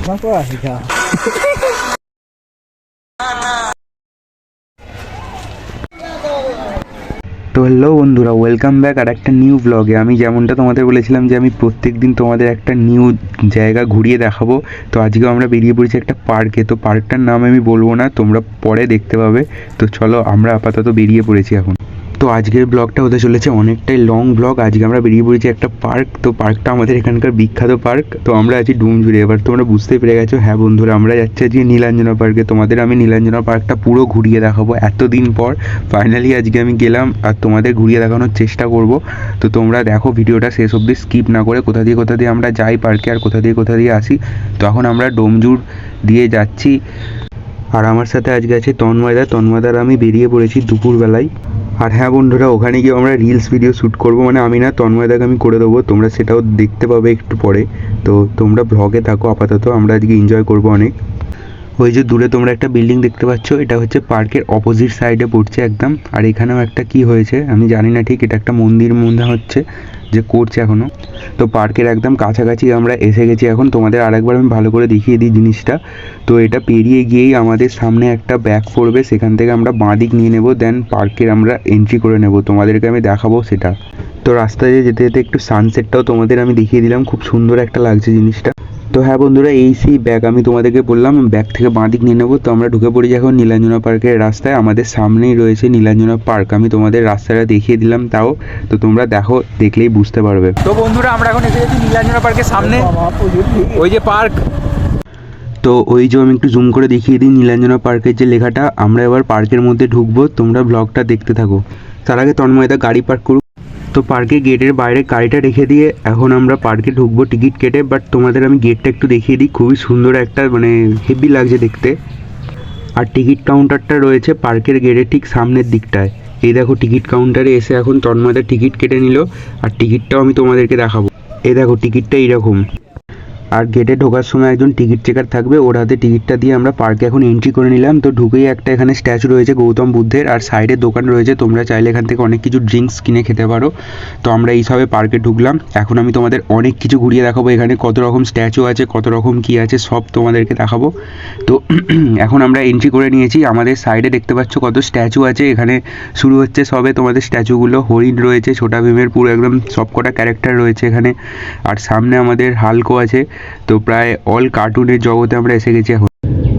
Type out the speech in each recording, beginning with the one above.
তো হ্যালো বন্ধুরা, welcome back আর একটা নিউ ব্লগে। আমি যেমনটা তোমাদের বলেছিলাম যে আমি প্রত্যেক দিন তোমাদের একটা নিউ জায়গা ঘুরিয়ে দেখাবো। তো আজকেও আমরা বেরিয়ে পড়েছি একটা পার্কে। তো পার্কটার নাম আমি বলবো না, তোমরা পরে দেখতে পাবে। তো চলো, আমরা আপাতত বেরিয়ে পড়েছি এখন। তো আজকের ব্লগটা হতে চলেছে অনেকটাই লং ব্লগ। আজকে আমরা বেরিয়ে পড়েছি একটা পার্ক। তো পার্কটা আমাদের এখানকার বিখ্যাত পার্ক। তো আমরা আছি ডুমজুড়ে। এবার তোমরা বুঝতেই পেরে গেছো, হ্যাঁ বন্ধুরা, আমরা যাচ্ছি আজকে নীলাঞ্জনা পার্কে। তোমাদের আমি নীলাঞ্জনা পার্কটা পুরো ঘুরিয়ে দেখাবো। এতদিন পর ফাইনালি আজকে আমি গেলাম আর তোমাদের ঘুরিয়ে দেখানোর চেষ্টা করব। তো তোমরা দেখো ভিডিওটা শেষ অবধি স্কিপ না করে, কোথা দিয়ে আমরা যাই পার্কে আর কোথা দিয়ে আসি। তো এখন আমরা ডোমজুড় দিয়ে যাচ্ছি। আর আমার সাথে আজকে আছে তন্ময়দার আমি বেরিয়ে পড়েছি দুপুরবেলায়। আর হ্যাঁ বন্ধুরা, ওখানে গিয়ে আমরা রিলস ভিডিও শ্যুট করবো, মানে আমি না, তন্ময়দাকে আমি করে দেবো। তোমরা সেটাও দেখতে পাবে একটু পরে। তো তোমরা ব্লগে থাকো আপাতত, আমরা আজকে এনজয় করবো অনেক। ওই যে দূরে তোমরা একটা বিল্ডিং দেখতে পাচ্ছ, এটা হচ্ছে পার্কের অপোজিট সাইডে পড়ছে একদম। আর এখানেও একটা কি হয়েছে আমি জানি না ঠিক, এটা একটা মন্দির মনে হচ্ছে যে করছে এখনও। তো পার্কের একদম কাছাকাছি আমরা এসে গেছি এখন। তোমাদের আরেকবার আমি ভালো করে দেখিয়ে দিই জিনিসটা। তো এটা পেরিয়ে গিয়েই আমাদের সামনে একটা ব্যাক পড়বে, সেখান থেকে আমরা বাঁ দিক নিয়ে নেবো, দেন পার্কের আমরা এন্ট্রি করে নেব। তোমাদেরকে আমি দেখাবো সেটা। তো রাস্তায় যেতে যেতে একটু সানসেটটাও তোমাদের আমি দেখিয়ে দিলাম, খুব সুন্দর একটা লাগছে জিনিসটা। তো হ্যাঁ বন্ধুরা, এই সেই ব্যাগ আমি তোমাদেরকে বললাম, ব্যাগ থেকে বাঁ দিক নিয়ে নেবো। তো আমরা ঢুকে পড়ি এখন নীলাঞ্জনা পার্কের রাস্তায়। আমাদের সামনেই রয়েছে নীলাঞ্জনা পার্ক। আমি তোমাদের রাস্তাটা দেখিয়ে দিলাম তাও। তো তোমরা দেখো, দেখলেই বুঝতে পারবে। তো বন্ধুরা, আমরা এখন এসে গেছি নীলাঞ্জনা পার্কের সামনে, ওই যে পার্ক। তো ওই যে আমি একটু জুম করে দেখিয়ে দিই নীলাঞ্জনা পার্কের যে লেখাটা। আমরা এবার পার্কের মধ্যে ঢুকবো, তোমরা ব্লগটা দেখতে থাকো। তার আগে তন্ময়দা গাড়ি পার্ক করুক। তো পার্কে গেটের বাইরে গাড়িটা রেখে দিয়ে এখন আমরা পার্কে ঢুকবো টিকিট কেটে। বাট তোমাদের আমি গেটটা একটু দেখিয়ে দিই, খুবই সুন্দর একটা, মানে হেভি লাগছে দেখতে। আর টিকিট কাউন্টারটা রয়েছে পার্কের গেটের ঠিক সামনের দিকটায়। এই দেখো, টিকিট কাউন্টারে এসে এখন তন্ময়দা টিকিট কেটে নিল। আর টিকিটটাও আমি তোমাদেরকে দেখাবো। এই দেখো, টিকিটটা এইরকম। আর গেটে ঢোকার সময় একজন টিকিট চেকার থাকবে, ওর হাতে টিকিটটা দিয়ে আমরা পার্কে এখন এন্ট্রি করে নিলাম। তো ঢুকেই একটা এখানে স্ট্যাচু রয়েছে গৌতম বুদ্ধের, আর সাইডে দোকান রয়েছে, তোমরা চাইলে এখান থেকে অনেক কিছু ড্রিঙ্কস কিনে খেতে পারো। তো আমরা এইসবে পার্কে ঢুকলাম। এখন আমি তোমাদের অনেক কিছু ঘুরিয়ে দেখাবো, এখানে কত রকম স্ট্যাচু আছে, কত রকম কী আছে সব তোমাদেরকে দেখাবো। তো এখন আমরা এন্ট্রি করে নিয়েছি। আমাদের সাইডে দেখতে পাচ্ছ কত স্ট্যাচু আছে। এখানে শুরু হচ্ছে সবে তোমাদের স্ট্যাচুগুলো। হরিণ রয়েছে, ছোটা ভীমের পুরো একদম সব কটা ক্যারেক্টার রয়েছে এখানে। আর সামনে আমাদের হাল্কও আছে। তো প্রায় অল কার্টুনের জগতে আমরা এসে গেছি এখন।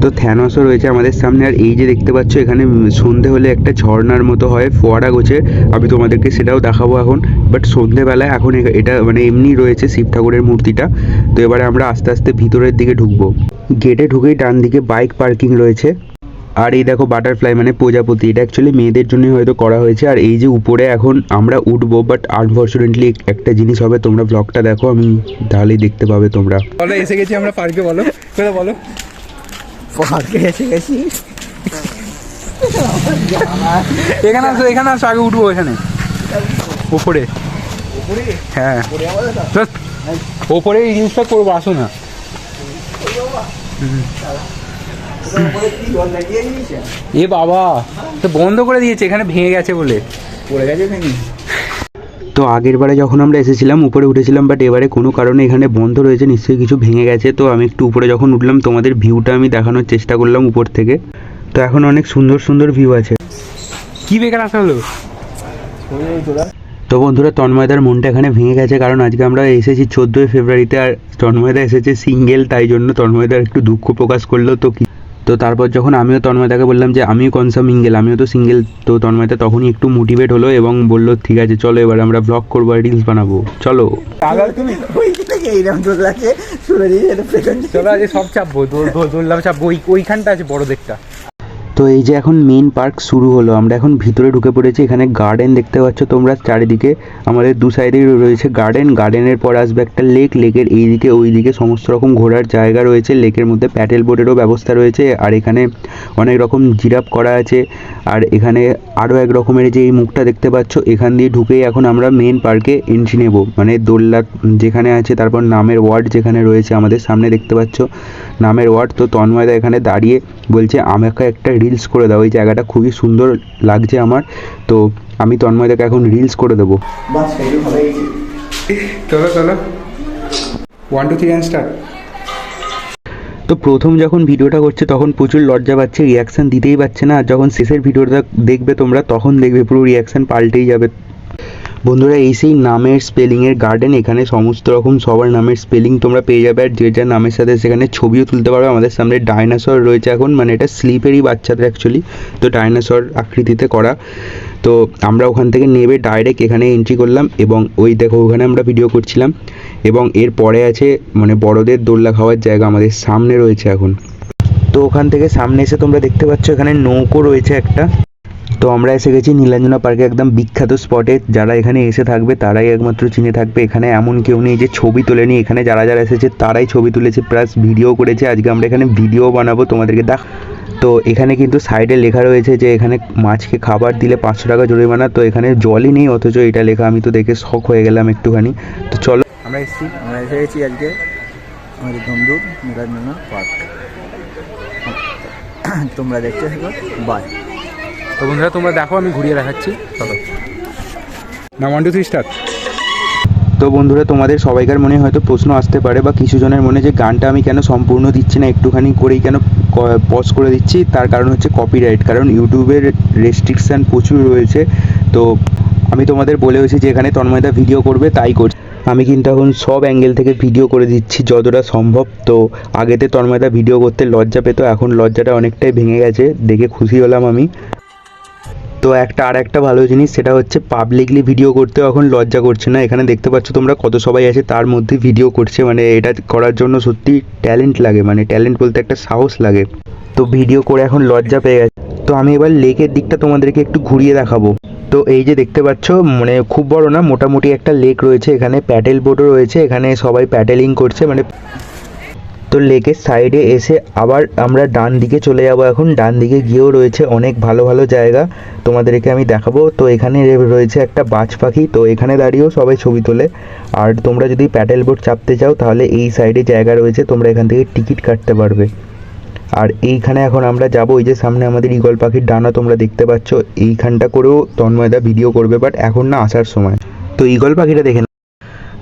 তো থ্যানোসও রয়েছে আমাদের সামনে। আর এই যে দেখতে পাচ্ছ, এখানে সন্ধে হলে একটা ঝর্ণার মতো হয় ফোয়ারা গোছে, আমি তোমাদেরকে সেটাও দেখাবো এখন। বাট সন্ধেবেলায় এখন এটা মানে এমনি রয়েছে শিব ঠাকুরের মূর্তিটা। তো এবারে আমরা আস্তে আস্তে ভিতরের দিকে ঢুকবো। গেটে ঢুকেই ডান দিকে বাইক পার্কিং রয়েছে। আর এই দেখো বাটারফ্লাই মানে প্রজাপতি, এটা অ্যাকচুয়ালি মেয়েদের জন্যই হয়তো করা হয়েছে। আর এই যে উপরে এখন আমরা উঠবো, বাট আনফর্চুনেটলি একটা জিনিস হবে, তোমরা ব্লগটা দেখো, আমি তাহলেই দেখতে পাবে তোমরা। বলো, এসে গেছি আমরা পার্কে। বলো বলো, পার্কে এসে গেছি। এখানে আসো আগে উঠবো এখানে উপরে। হ্যাঁ, ওপরে এই জিনিসটা করবো, আসো না। এ বাবা, তো বন্ধ করে দিয়েছে, এখানে ভেঙে গেছে বলে। পড়ে গেছে ভেঙে। তো আগের বারে যখন আমরা এসেছিলাম উপরে উঠেছিলাম, বাট এবারে কোনো কারণে এখানে বন্ধ রয়েছে, নিশ্চয়ই কিছু ভেঙে গেছে। তো আমি একটু উপরে যখন উঠলাম, তোমাদের ভিউটা আমি দেখানোর চেষ্টা করলাম উপর থেকে। তো এখন অনেক সুন্দর সুন্দর ভিউ আছে। কি বেকার আসা হলো। তো বন্ধুরা, তন্ময়দার মনটা এখানে ভেঙে গেছে, কারণ আজকে আমরা এসেছি 14ই ফেব্রুয়ারিতে, আর তন্ময়দা এসেছে সিঙ্গেল, তাই জন্য তন্ময়দার একটু দুঃখ প্রকাশ করলো। তো তারপর যখন আমিও তন্ময়দাকে বললাম যে আমিও কনসামিঙ্গেল, আমিও তো সিঙ্গেল, তো তন্ময়দা তখনই একটু মোটিভেট হলো এবং বললো ঠিক আছে চলো, এবার আমরা ব্লগ করবো আর রিলস বানাবো, চলো। সব চাপবো, দোল্লাম চাপবো, ওইখানটা আছে বড় দেখটা। তো এই যে এখন মেইন পার্ক শুরু হলো, আমরা এখন ভিতরে ঢুকে পড়েছি। এখানে গার্ডেন দেখতে পাচ্ছ তোমরা চারিদিকে, আমাদের দু সাইডেই রয়েছে গার্ডেন। গার্ডেনের পর আসবে একটা লেক, লেকের এইদিকে ওইদিকে সমস্ত রকম ঘোরার জায়গা রয়েছে। লেকের মধ্যে প্যাডেল বোটেরও ব্যবস্থা রয়েছে। আর এখানে অনেক রকম জিরাফ করা আছে। আর এখানে আরও এক রকমের যে এই মুখটা দেখতে পাচ্ছ, এখান দিয়ে ঢুকেই এখন আমরা মেইন পার্কে এন্ট্রি নেব, মানে দোল্লা যেখানে আছে, তারপর নামের ওয়ার্ড যেখানে রয়েছে আমাদের সামনে দেখতে পাচ্ছ নামের ওয়ার্ড। তো তন্ময়দা এখানে দাঁড়িয়ে বলছে আমাকে একটা রিলস করে দাও, এই জায়গাটা খুবই সুন্দর লাগছে আমার। তো আমি তন্ময়দাকে এখন রিলস করে দেবো। চলো চলো, 1 2 3 স্টার্ট। তো প্রথম যখন ভিডিওটা করছে তখন প্রচুর লজ্জা পাচ্ছে, রিয়াকশান দিতেই পারছে না, আর যখন শেষের ভিডিওটা দেখবে তোমরা তখন দেখবে পুরো রিয়াকশান পাল্টেই যাবে। বন্ধুরা এই সেই নামের স্পেলিংয়ের গার্ডেন, এখানে সমস্ত রকম সবার নামের স্পেলিং তোমরা পেয়ে যাবে, আর যে যার নামের সাথে সেখানে ছবিও তুলতে পারবে। আমাদের সামনে ডাইনোসর রয়েছে এখন, মানে এটা স্লিপেরই বাচ্চাদের অ্যাকচুয়ালি, তো ডাইনোসর আকৃতিতে করা। তো আমরা ওখান থেকে নেবে ডাইরেক্ট এখানে এন্ট্রি করলাম, এবং ওই দেখো ওখানে আমরা ভিডিও করছিলাম, এবং এর পরে আছে মানে বড়দের দোলনা খাওয়ার জায়গা আমাদের সামনে রয়েছে এখন। তো ওখান থেকে সামনে এসে তোমরা দেখতে পাচ্ছ এখানে নৌকো রয়েছে একটা। তো আমরা এসে গেছি নীলাঞ্জনা পার্কে, একদম বিখ্যাত স্পটে। যারা এখানে এসে থাকবে তারাই একমাত্র চিনে থাকবে, এখানে এমন কেউ নেই যে ছবি তোলেনি। এখানে যারা যারা এসেছে তারাই ছবি তুলেছে প্লাস ভিডিও করেছে। আজকে আমরা এখানে ভিডিও বানাবো তোমাদেরকে তো এখানে কিন্তু সাইডে লেখা রয়েছে যে এখানে মাছকে খাবার দিলে 500 টাকা জরিমানা। তো এখানে জলই নেই অথচ এটা লেখা, আমি তো দেখে শক হয়ে গেলাম একটুখানি। তো চলো আমরা এসে গেছি আজকে আমাদের বন্ধুর নীলাঞ্জনা পার্ক। তোমরা দেখতে থাকো, বাই। তো বন্ধুরা তোমরা দেখো, আমি ঘুরিয়ে দেখাচ্ছি, চলো না। 1 2 3 স্টার্ট। তো বন্ধুরা তোমাদের সবাইকার মনে হয়তো প্রশ্ন আসতে পারে বা কিছু জনের মনে যে গানটা আমি কেন সম্পূর্ণ দিচ্ছি না, একটুখানি করেই কেন পজ করে দিচ্ছি। তার কারণ হচ্ছে কপিরাইট, কারণ ইউটিউবের রেস্ট্রিকশান প্রচুর রয়েছে। তো আমি তোমাদের বলেওছি যে এখানে তন্ময়দা ভিডিও করবে, তাই করছি। আমি কিন্তু এখন সব অ্যাঙ্গেল থেকে ভিডিও করে দিচ্ছি যতটা সম্ভব। তো আগেতে তন্ময়দা ভিডিও করতে লজ্জা পেতো, এখন লজ্জাটা অনেকটাই ভেঙে গেছে, দেখে খুশি হলাম আমি। তো আর একটা ভালো জিনিস সেটা হচ্ছে পাবলিকলি ভিডিও করতেও এখন লজ্জা করছে না। এখানে দেখতে পাচ্ছ তোমরা কত সবাই আছে, তার মধ্যে ভিডিও করছে, মানে এটা করার জন্য সত্যি ট্যালেন্ট লাগে, মানে ট্যালেন্ট বলতে একটা সাহস লাগে। তো ভিডিও করে এখন লজ্জা পেয়ে গেছে। তো আমি এবার লেকের দিকটা তোমাদেরকে একটু ঘুরিয়ে দেখাবো। তো এই যে দেখতে পাচ্ছ, মানে খুব বড় না, মোটামুটি একটা লেক রয়েছে, এখানে প্যাডেল বোটও রয়েছে, এখানে সবাই প্যাডেলিং করছে মানে। তো লেকের সাইডে এসে আবার আমরা ডান দিকে চলে যাব এখন। ডান দিকে গিয়েও রয়েছে অনেক ভালো ভালো জায়গা, তোমাদেরকে আমি দেখাবো। তো এখানে রয়েছে একটা বাজ পাখি, তো এখানে দাঁড়িয়েও সবাই ছবি তোলে। আর তোমরা যদি প্যাডেল বোট চাপতে চাও তাহলে এই সাইডে জায়গা রয়েছে, তোমরা এখান থেকে টিকিট কাটতে পারবে। আর এইখানে এখন আমরা যাব, ওই যে সামনে আমাদের ঈগল পাখির ডানা তোমরা দেখতে পাচ্ছ, এইখানটা করেও তন্ময়দা ভিডিও করবে, বাট এখন না, আসার সময়। তো ঈগল পাখিটা দেখে।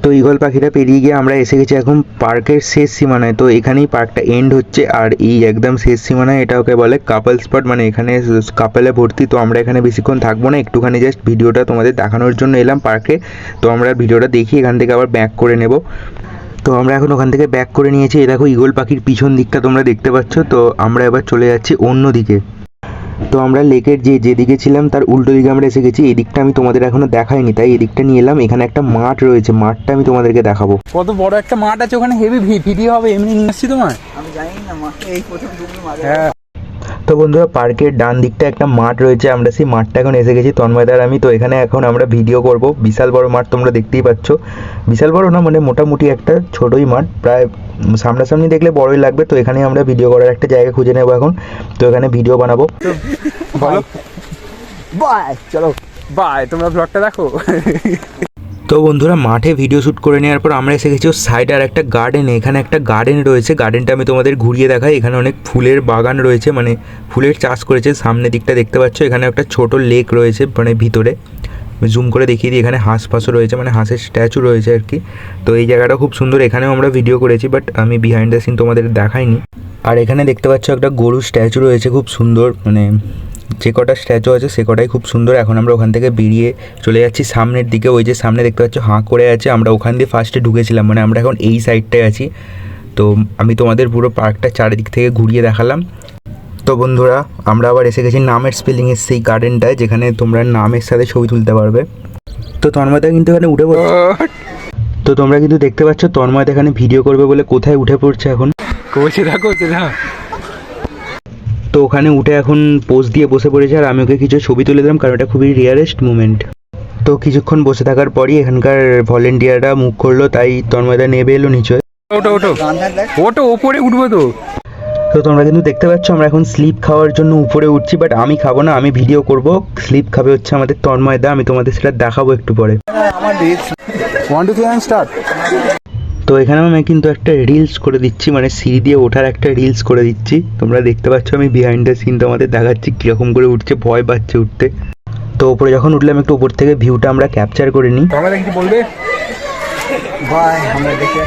তো ঈগল পাখিটা পেরিয়ে গিয়ে আমরা এসে গেছি এখন পার্কের শেষ সীমানায়। তো এখানেই পার্কটা এন্ড হচ্ছে, আর এই একদম শেষ সীমানায় এটা ওকে বলে কাপল স্পট, মানে এখানে কাপলে ভর্তি। তো আমরা এখানে বেশিক্ষণ থাকবো না, একটুখানি জাস্ট ভিডিওটা তোমাদের দেখানোর জন্য এলাম পার্কে। তো আমরা ভিডিওটা দেখি, এখান থেকে আবার ব্যাক করে নেব। তো আমরা এখন ওখান থেকে ব্যাক করে নিয়েছি। এই দেখো ঈগল পাখির পিছন দিকটা তোমরা দেখতে পাচ্ছ। তো আমরা এবার চলে যাচ্ছি অন্য দিকে। তো আমরা লেকের যেদিকে ছিলাম তার উল্টো দিকে আমরা এসে গেছি। এই দিকটা আমি তোমাদের এখনো দেখাইনি, তাই এই দিকটা নিয়ে এলাম। এখানে একটা মাঠ রয়েছে, মাঠটা আমি তোমাদেরকে দেখাবো। কত বড় একটা মাঠ আছে ওখানে, হেভি ভিডিও হবে। এমনি নিয়ে আসছি তোমার, আমি জানি না মাঠে এই প্রথম তুমি মাঠে। হ্যাঁ। তো বন্ধুরা পার্কের ডান দিকটা একটা মাঠ রয়েছে, আমরা সেই মাঠটা এখন এসে গেছি তন্ময়দার আমি। তো এখানে এখন আমরা ভিডিও করব। বিশাল বড় মাঠ তোমরা দেখতেই পাচ্ছ, বিশাল বড় না মানে মোটামুটি একটা ছোটই মাঠ, প্রায় সামনাসামনি দেখলে বড়ই লাগবে। তো এখানে আমরা ভিডিও করার একটা জায়গা খুঁজে নেবো এখন। তো এখানে ভিডিও বানাবো। বলো বাই, চলো বাই, তোমরা ব্লগটা দেখো। তো বন্ধুরা মাঠে ভিডিও শ্যুট করে নেওয়ার পর আমরা এসে গেছি ওর সাইডে আর একটা গার্ডেনে। এখানে একটা গার্ডেন রয়েছে, গার্ডেনটা আমি তোমাদের ঘুরিয়ে দেখাই। এখানে অনেক ফুলের বাগান রয়েছে, মানে ফুলের চাষ করেছে। সামনের দিকটা দেখতে পাচ্ছ, এখানে একটা ছোট লেক রয়েছে, মানে ভিতরে জুম করে দেখিয়ে দিই। এখানে হাঁস ফাঁসও রয়েছে, মানে হাঁসের স্ট্যাচু রয়েছে আর কি। তো এই জায়গাটা খুব সুন্দর, এখানেও আমরা ভিডিও করেছি, বাট আমি বিহাইন্ড দ্য সিন তোমাদের দেখাইনি। আর এখানে দেখতে পাচ্ছ একটা গরুর স্ট্যাচু রয়েছে, খুব সুন্দর, মানে যে কটা স্ট্যাচু আছে সে কটাই খুব সুন্দর। এখন আমরা ওখান থেকে বেরিয়ে চলে যাচ্ছি সামনের দিকে। ওই যে সামনে দেখতে পাচ্ছ হাঁ করে আছে, আমরা ওখান দিয়ে ফার্স্টে ঢুকেছিলাম, মানে আমরা এখন এই সাইডটায় আছি। তো আমি তোমাদের পুরো পার্কটা চারিদিক থেকে ঘুরিয়ে দেখালাম। তো বন্ধুরা আমরা আবার এসে গেছি নামের স্পেলিংয়ের সেই গার্ডেনটায়, যেখানে তোমরা নামের সাথে ছবি তুলতে পারবে। তো তন্ময়দা কিন্তু এখানে উঠে পড়ছে। তো তোমরা কিন্তু দেখতে পাচ্ছ তন্ময়দা এখানে ভিডিও করবে বলে কোথায় উঠে পড়ছে এখন। কোচে থাকো, সেটা তো ওখানে উঠে এখন পোজ দিয়ে বসে পড়েছে, আর আমি ওকে কিছু ছবি তুলে দিলাম, কারণ এটা খুবই রিয়ারেস্ট মুমেন্ট। তো কিছুক্ষণ বসে থাকার পরই এখানকার ভলেন্টিয়াররা মুখ করলো, তাই তন্ময়দা নেবে এলো নিচে। ওটো ওটো গানটা দেখ। ওটো, ওপরে উঠবো তো। তো তোমরা কিন্তু দেখতে পাচ্ছ আমরা এখন স্লিপ খাওয়ার জন্য উপরে উঠছি, বাট আমি খাবো না, আমি ভিডিও করব। স্লিপ খাবে হচ্ছে আমাদের তন্ময়দা, আমি তোমাদের সেটা দেখাবো একটু পরে। আমার রিলস 1 2 3 স্টার্ট। তো এখানে আমি কিন্তু একটা রিলস করে দিচ্ছি, মানে সিঁড়ি দিয়ে ওঠার একটা রিলস করে দিচ্ছি। তোমরা দেখতে পাচ্ছ আমি বিহাইন্ড দ্য সিন তোমাদের দেখাচ্ছি কীরকম করে উঠছে, ভয় পাচ্ছে উঠতে। তো ওপরে যখন উঠলাম একটু উপর থেকে ভিউটা আমরা ক্যাপচার করে নিই। তোমরা কিছু বলবে? বাই, আমরা দেখে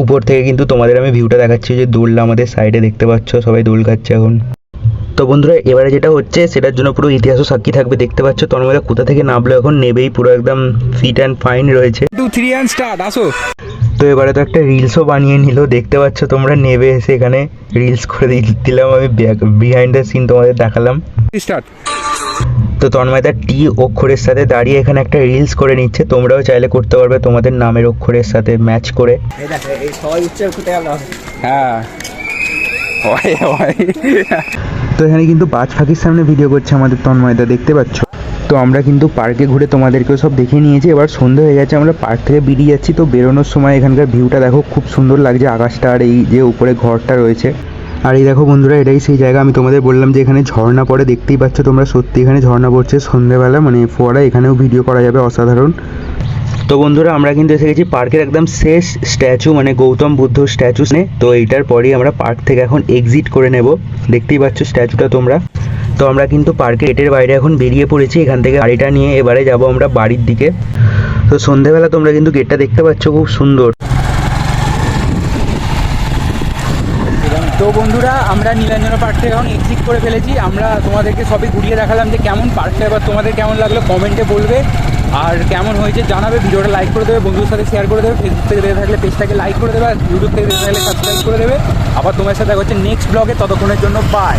উপর থেকে কিন্তু তোমাদের আমি ভিউটা দেখাচ্ছি, যে দোলনা আমাদের সাইডে দেখতে পাচ্ছ, সবাই দোল খাচ্ছে এখন। তো বন্ধুরা এবারে যেটা হচ্ছে সেটার জন্য পুরো ইতিহাসও সাক্ষী থাকবে। দেখতে পাচ্ছ তন্ময়দা কোথা থেকে নামলো, এখন নেবেই, পুরো একদম ফিট অ্যান্ড ফাইন রয়েছে। 2 3 অ্যান্ড স্টার্ট, আসো। তো এবারে তো একটা রিলসও বানিয়ে নিল, দেখতে পাচ্ছ তোমরা, নেবে এসে এখানে রিলস করে দিলাম আমি, বিহাইন্ড দ্য সিন তোমাদের দেখালাম। স্টার্ট। তো তন্ময়দা টি অক্ষরের সাথে দাঁড়িয়ে এখানে একটা রিলস করে নিচ্ছে, তোমরাও চাইলে করতে পারবে তোমাদের নামের অক্ষরের সাথে ম্যাচ করে। এই দেখ এই সবাই উচ্চ করতে গেল। হ্যাঁ ওই ওই তো এখানে কিন্তু বাজ ফাঁকির সামনে ভিডিও করছে আমাদের তন্ময়দা, দেখতে পাচ্ছ। তো আমরা কিন্তু পার্কে ঘুরে তোমাদেরকেও সব দেখে নিয়েছি, এবার সন্ধ্যা হয়ে গেছে, আমরা পার্ক থেকে বেরিয়ে যাচ্ছি। তো বেরোনোর সময় এখানকার ভিউটা দেখো, খুব সুন্দর লাগছে আকাশটা, আর এই যে উপরে ঘরটা রয়েছে। আর এই দেখো বন্ধুরা, এটাই সেই জায়গা আমি তোমাদের বললাম যে এখানে ঝর্ণা পড়ে, দেখতেই পাচ্ছ তোমরা, সত্যি এখানে ঝর্ণা পড়ছে সন্ধ্যেবেলা, মানে ফোয়ারা, এখানেও ভিডিও করা যাবে, অসাধারণ। তো বন্ধুরা আমরা কিন্তু এসে গেছি পার্কের একদম শেষ স্ট্যাচু, মানে গৌতম বুদ্ধ স্ট্যাচু। তো এইটার পরেই আমরা পার্ক থেকে এখন এক্সিট করে নেব, দেখতেই পাচ্ছ স্ট্যাচুটা তোমরা। তো আমরা কিন্তু পার্কের গেটের বাইরে এখন বেরিয়ে পড়েছি, এখান থেকে গাড়িটা নিয়ে এবারে যাব আমরা বাড়ির দিকে। তো সন্ধ্যেবেলা তোমরা কিন্তু গেটটা দেখতে পাচ্ছ, খুব সুন্দর। তো বন্ধুরা আমরা নীলাঞ্জনা পার্ক থেকে এখন এক্সিট করে ফেলেছি। আমরা তোমাদেরকে সবই ঘুরিয়ে দেখালাম যে কেমন পার্কটা, এবার তোমাদের কেমন লাগলো কমেন্টে বলবে, আর কেমন হয়েছে জানাবে। ভিডিওটা লাইক করে দেবে, বন্ধুদের সাথে শেয়ার করে দেবে, ফেসবুক থেকে দেখে থাকলে পেজটাকে লাইক করে দেবে, আর ইউটিউব থেকে দেখে থাকলে সাবস্ক্রাইব করে দেবে। আবার তোমার সাথে দেখা হচ্ছে নেক্সট ব্লগে, ততক্ষণের জন্য বাই।